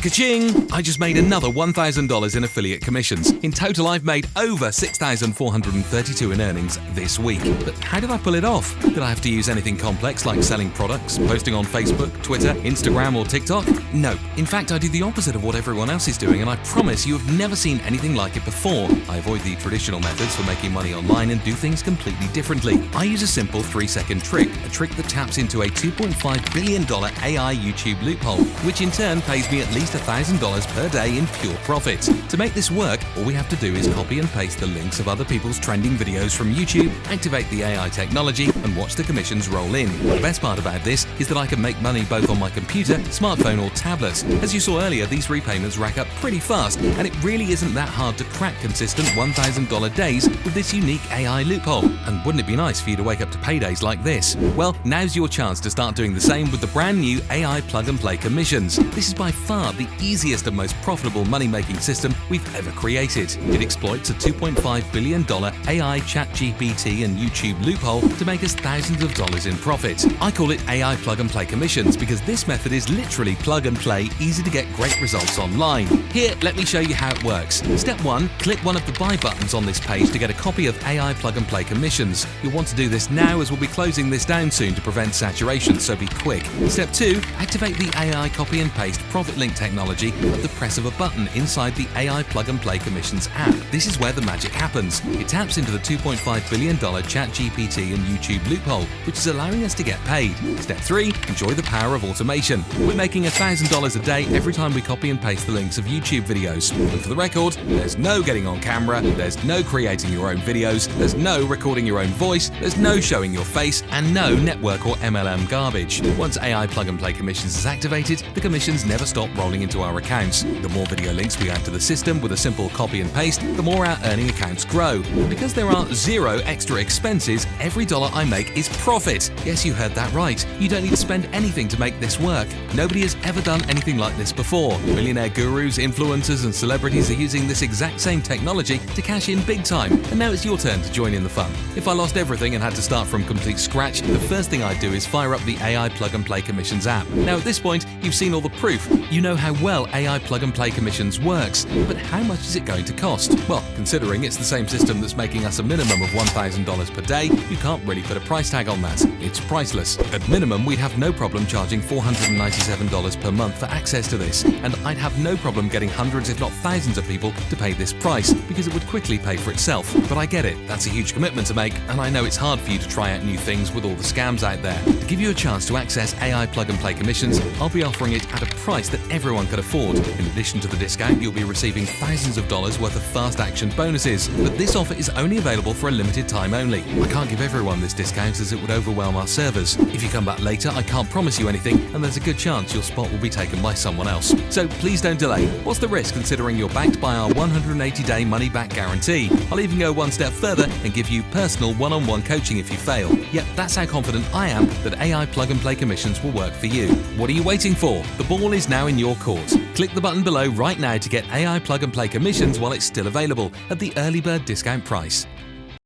Ka-ching! I just made another $1,000 in affiliate commissions. In total, I've made over $6,432 in earnings this week. But how did I pull it off? Did I have to use anything complex like selling products, posting on Facebook, Twitter, Instagram, or TikTok? No. In fact, I do the opposite of what everyone else is doing, and I promise you have never seen anything like it before. I avoid the traditional methods for making money online and do things completely differently. I use a simple 3-second trick, a trick that taps into a $2.5 billion AI YouTube loophole, which in turn pays me at least $1,000 per day in pure profit. To make this work, all we have to do is copy and paste the links of other people's trending videos from YouTube, activate the AI technology, and watch the commissions roll in. The best part about this is that I can make money both on my computer, smartphone, or tablet. As you saw earlier, these repayments rack up pretty fast, and it really isn't that hard to crack consistent $1,000 days with this unique AI loophole. And wouldn't it be nice for you to wake up to paydays like this? Well, now's your chance to start doing the same with the brand new AI plug-and-play commissions. This is by far the easiest and most profitable money-making system we've ever created. It exploits a $2.5 billion AI ChatGPT and YouTube loophole to make us thousands of dollars in profit. I call it AI plug-and-play commissions because this method is literally plug-and-play, easy to get great results online. Here, let me show you how it works. Step 1, click one of the buy buttons on this page to get a copy of AI plug-and-play commissions. You'll want to do this now as we'll be closing this down soon to prevent saturation, so be quick. Step 2, activate the AI copy and paste profit link technology at the press of a button inside the AI plug-and-play commissions app. This is where the magic happens. It taps into the $2.5 billion ChatGPT and YouTube loophole, which is allowing us to get paid. Step 3, enjoy the power of automation. We're making $1,000 a day every time we copy and paste the links of YouTube videos. And for the record, there's no getting on camera, there's no creating your own videos, there's no recording your own voice, there's no showing your face, and no network or MLM garbage. Once AI plug-and-play commissions is activated, the commissions never stop rolling into our accounts. The more video links we add to the system with a simple copy and paste, the more our earning accounts grow. Because there are zero extra expenses, every dollar I make is profit. Yes, you heard that right. You don't need to spend anything to make this work. Nobody has ever done anything like this before. Millionaire gurus, influencers, and celebrities are using this exact same technology to cash in big time, and now it's your turn to join in the fun. If I lost everything and had to start from complete scratch, the first thing I'd do is fire up the AI plug-and-play commissions app. Now at this point, you've seen all the proof. You know how well AI plug-and-play commissions works, but how much is it going to cost? Well, considering it's the same system that's making us a minimum of $1,000 per day, you can't really put a price tag on that. It's priceless. At minimum, we'd have no problem charging $497 per month for access to this, and I'd have no problem getting hundreds if not thousands of people to pay this price, because it would quickly pay for itself. But I get it, that's a huge commitment to make, and I know it's hard for you to try out new things with all the scams out there. To give you a chance to access AI plug-and-play commissions, I'll be offering it at a price that everyone could afford. In addition to the discount, you'll be receiving thousands of dollars worth of fast action bonuses, but this offer is only available for a limited time only. I can't give everyone this discount as it would overwhelm our servers. If you come back later, I can't promise you anything, and there's a good chance your spot will be taken by someone else. So please don't delay. What's the risk considering you're backed by our 180-day money-back guarantee? I'll even go one step further and give you personal one-on-one coaching if you fail. Yep, that's how confident I am that AI plug-and-play commissions will work for you. What are you waiting for? The ball is now in your court. Click the button below right now to get AI plug-and-play commissions while it's still available at the early bird discount price.